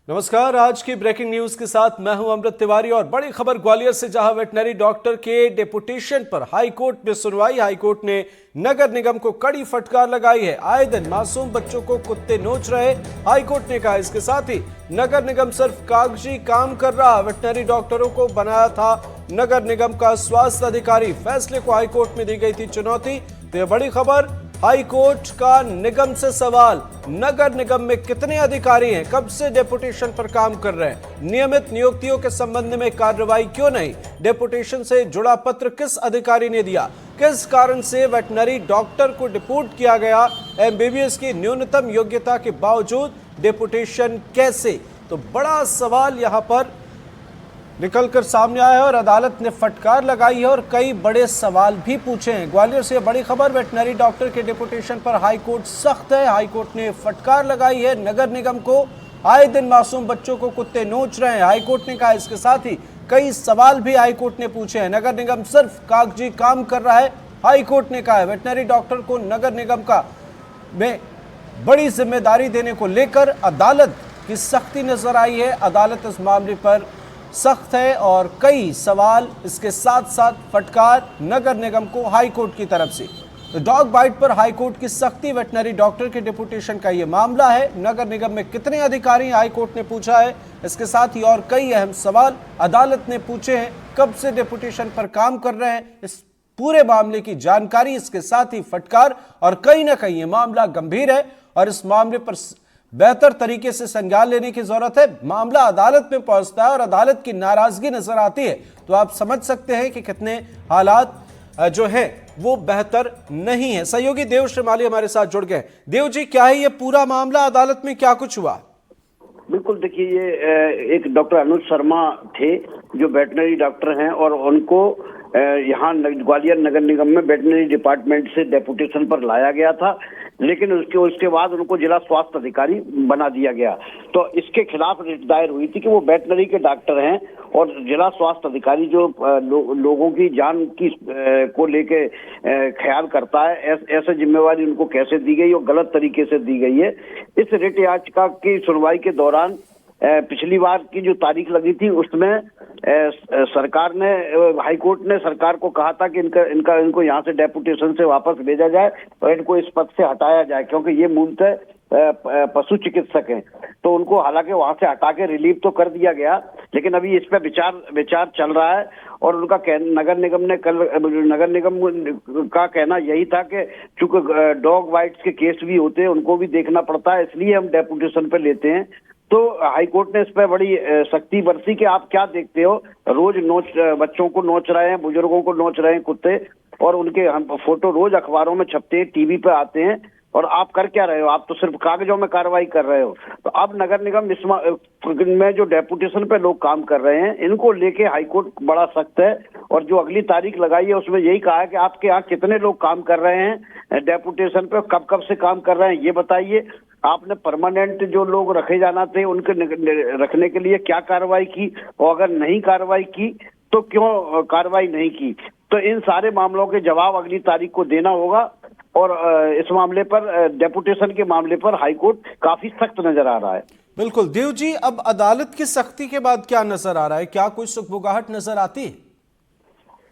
नमस्कार। आज की ब्रेकिंग न्यूज के साथ मैं हूं अमृत तिवारी और बड़ी खबर ग्वालियर से, जहां वेटनरी डॉक्टर के डेपुटेशन पर हाईकोर्ट में सुनवाई। हाईकोर्ट ने नगर निगम को कड़ी फटकार लगाई है। आए दिन मासूम बच्चों को कुत्ते नोच रहे, हाईकोर्ट ने कहा। इसके साथ ही नगर निगम सिर्फ कागजी काम कर रहा, वेटनरी डॉक्टरों को बनाया था नगर निगम का स्वास्थ्य अधिकारी। फैसले को हाईकोर्ट में दी गई थी चुनौती। तो यह बड़ी खबर। हाईकोर्ट का निगम से सवाल, नगर निगम में कितने अधिकारी हैं, कब से डेपुटेशन पर काम कर रहे हैं, नियमित नियुक्तियों के संबंध में कार्रवाई क्यों नहीं, डेपुटेशन से जुड़ा पत्र किस अधिकारी ने दिया, किस कारण से वेटनरी डॉक्टर को डिपोट किया गया, एमबीबीएस की न्यूनतम योग्यता के बावजूद डेपुटेशन कैसे। तो बड़ा सवाल यहां पर निकलकर सामने आया है और अदालत ने फटकार लगाई है और कई बड़े सवाल भी पूछे हैं। ग्वालियर से बड़ी खबर, वेटनरी डॉक्टर के डेपुटेशन पर हाईकोर्ट सख्त है। हाईकोर्ट ने फटकार लगाई है नगर निगम को। आए दिन मासूम बच्चों को कुत्ते नोच रहे हैं, हाईकोर्ट ने कहा। इसके साथ ही कई सवाल भी हाईकोर्ट ने पूछे हैं। नगर निगम सिर्फ कागजी काम कर रहा है, हाईकोर्ट ने कहा है। वेटनरी डॉक्टर को नगर निगम का में बड़ी जिम्मेदारी देने को लेकर अदालत की सख्ती नजर आई है। अदालत इस मामले पर सख्त है और कई सवाल, इसके साथ साथ फटकार नगर निगम को हाईकोर्ट की तरफ से। तो डॉग बाइट पर हाईकोर्ट की सख्ती, वेटनरी डॉक्टर के डेपुटेशन का यह मामला है। नगर निगम में कितने अधिकारी हाईकोर्ट ने पूछा है। इसके साथ ही और कई अहम सवाल अदालत ने पूछे हैं, कब से डेपुटेशन पर काम कर रहे हैं, इस पूरे मामले की जानकारी, इसके साथ ही फटकार। और कहीं ना कहीं यह मामला गंभीर है और इस मामले पर बेहतर तरीके से संज्ञान लेने की जरूरत है। मामला अदालत में पहुंचता है और अदालत की नाराजगी नजर आती है तो आप समझ सकते हैं कि कितने हालात जो है वो बेहतर नहीं है। सहयोगी देव श्रीमाली हमारे साथ जुड़ गए। देव जी, क्या है ये पूरा मामला, अदालत में क्या कुछ हुआ? बिल्कुल, देखिए, ये एक डॉक्टर अनुज शर्मा थे जो वेटनरी डॉक्टर हैं और उनको यहाँ ग्वालियर नगर निगम में वेटनरी डिपार्टमेंट से डेपुटेशन पर लाया गया था, लेकिन उसके बाद उनको जिला स्वास्थ्य अधिकारी बना दिया गया। तो इसके खिलाफ रिट दायर हुई थी कि वो वेटनरी के डॉक्टर हैं और जिला स्वास्थ्य अधिकारी जो लोगों की जान की को लेके ख्याल करता है, ऐसे जिम्मेवारी उनको कैसे दी गई और गलत तरीके से दी गई है। इस रिट याचिका की सुनवाई के दौरान पिछली बार की जो तारीख लगी थी उसमें सरकार ने, हाईकोर्ट ने सरकार को कहा था कि इनको यहाँ से डेपुटेशन से वापस भेजा जाए और इनको इस पद से हटाया जाए, क्योंकि ये मूलतः पशु चिकित्सक हैं। तो उनको हालांकि वहां से हटा के रिलीव तो कर दिया गया, लेकिन अभी इस पे विचार चल रहा है। और उनका नगर निगम का कहना यही था कि चूंकि डॉग बाइट्स के केस भी होते हैं, उनको भी देखना पड़ता है, इसलिए हम डेपुटेशन पे लेते हैं। तो हाईकोर्ट ने इस पर बड़ी सख्ती बरती कि आप क्या देखते हो, रोज बच्चों को नोच रहे हैं, बुजुर्गों को नोच रहे हैं कुत्ते, और उनके फोटो रोज अखबारों में छपते हैं, टीवी पे आते हैं, और आप कर क्या रहे हो? आप तो सिर्फ कागजों में कार्रवाई कर रहे हो। तो अब नगर निगम में जो डेपुटेशन पे लोग काम कर रहे हैं, इनको लेके हाईकोर्ट बड़ा सख्त है और जो अगली तारीख लगाई है उसमें यही कहा है कि आपके यहाँ कितने लोग काम कर रहे हैं डेपुटेशन पे, कब कब से काम कर रहे हैं ये बताइए। आपने परमानेंट जो लोग रखे जाना थे उनके रखने के लिए क्या कार्रवाई की, और अगर नहीं कार्रवाई की तो क्यों कार्रवाई नहीं की। तो इन सारे मामलों के जवाब अगली तारीख को देना होगा। और इस मामले पर, डेपुटेशन के मामले पर हाईकोर्ट काफी सख्त नजर आ रहा है। बिल्कुल देव जी, अब अदालत की सख्ती के बाद क्या नजर आ रहा है, क्या कुछ सुगबुगाहट नजर आती है?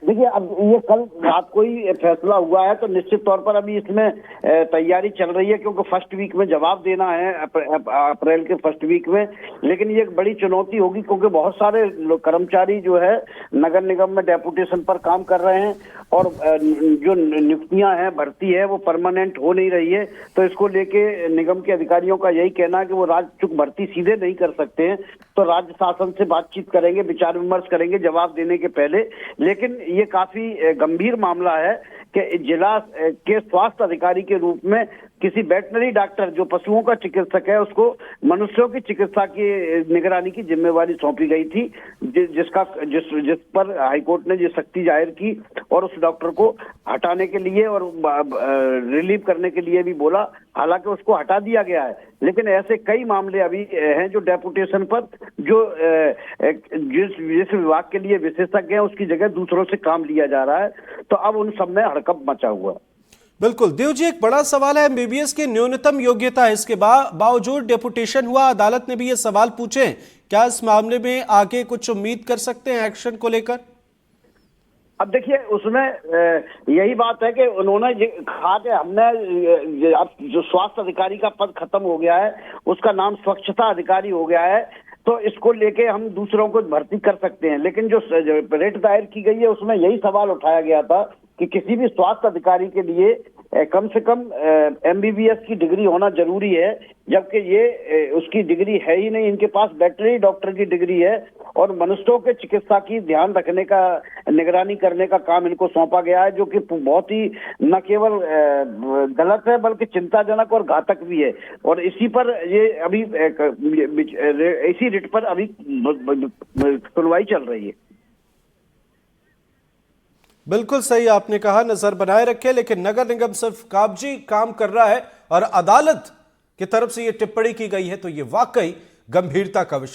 देखिए, अब ये कल रात को ही फैसला हुआ है, तो निश्चित तौर पर अभी इसमें तैयारी चल रही है, क्योंकि फर्स्ट वीक में जवाब देना है, अप्रैल के फर्स्ट वीक में। लेकिन ये एक बड़ी चुनौती होगी, क्योंकि बहुत सारे कर्मचारी जो है नगर निगम में डेपुटेशन पर काम कर रहे हैं और जो नियुक्तियां हैं, भर्ती है, वो परमानेंट हो नहीं रही है। तो इसको लेके निगम के अधिकारियों का यही कहना है कि वो राज्य भर्ती सीधे नहीं कर सकते हैं, तो राज्य शासन से बातचीत करेंगे, विचार विमर्श करेंगे जवाब देने के पहले। लेकिन ये काफी गंभीर मामला है कि जिला के स्वास्थ्य अधिकारी के रूप में किसी वेटनरी डॉक्टर जो पशुओं का चिकित्सक है, उसको मनुष्यों की चिकित्सा की निगरानी की जिम्मेवारी सौंपी गई थी, जिस पर हाईकोर्ट ने ये सख्ती जाहिर की और उस डॉक्टर को हटाने के लिए और रिलीव करने के लिए भी बोला। हालांकि उसको हटा दिया गया है, लेकिन ऐसे कई मामले अभी हैं जो डेपुटेशन पर, जो जिस विभाग के लिए विशेषज्ञ हैं उसकी जगह दूसरों से काम लिया जा रहा है। तो अब उन सब में हड़कंप मचा हुआ है। बिल्कुल देव जी, एक बड़ा सवाल है एमबीबीएस की न्यूनतम योग्यता है, इसके बावजूद डेपुटेशन हुआ, अदालत ने भी ये सवाल पूछे। क्या इस मामले में आगे कुछ उम्मीद कर सकते हैं एक्शन को लेकर? अब देखिए उसमें यही बात है कि उन्होंने कहा कि हमने अब जो स्वास्थ्य अधिकारी का पद खत्म हो गया है उसका नाम स्वच्छता अधिकारी हो गया है, तो इसको लेके हम दूसरों को भर्ती कर सकते हैं। लेकिन जो रिट दायर की गई है उसमें यही सवाल उठाया गया था कि किसी भी स्वास्थ्य अधिकारी के लिए कम से कम एमबीबीएस की डिग्री होना जरूरी है, जबकि ये उसकी डिग्री है ही नहीं। इनके पास वेटरनरी डॉक्टर की डिग्री है और मनुष्यों के चिकित्सा की ध्यान रखने का, निगरानी करने का काम इनको सौंपा गया है, जो कि बहुत ही न केवल गलत है बल्कि चिंताजनक और घातक भी है। और इसी पर ये अभी इसी रिट पर अभी सुनवाई चल रही है। बिल्कुल सही आपने कहा, नजर बनाए रखे, लेकिन नगर निगम सिर्फ कागजी काम कर रहा है और अदालत की तरफ से यह टिप्पणी की गई है, तो यह वाकई गंभीरता का विषय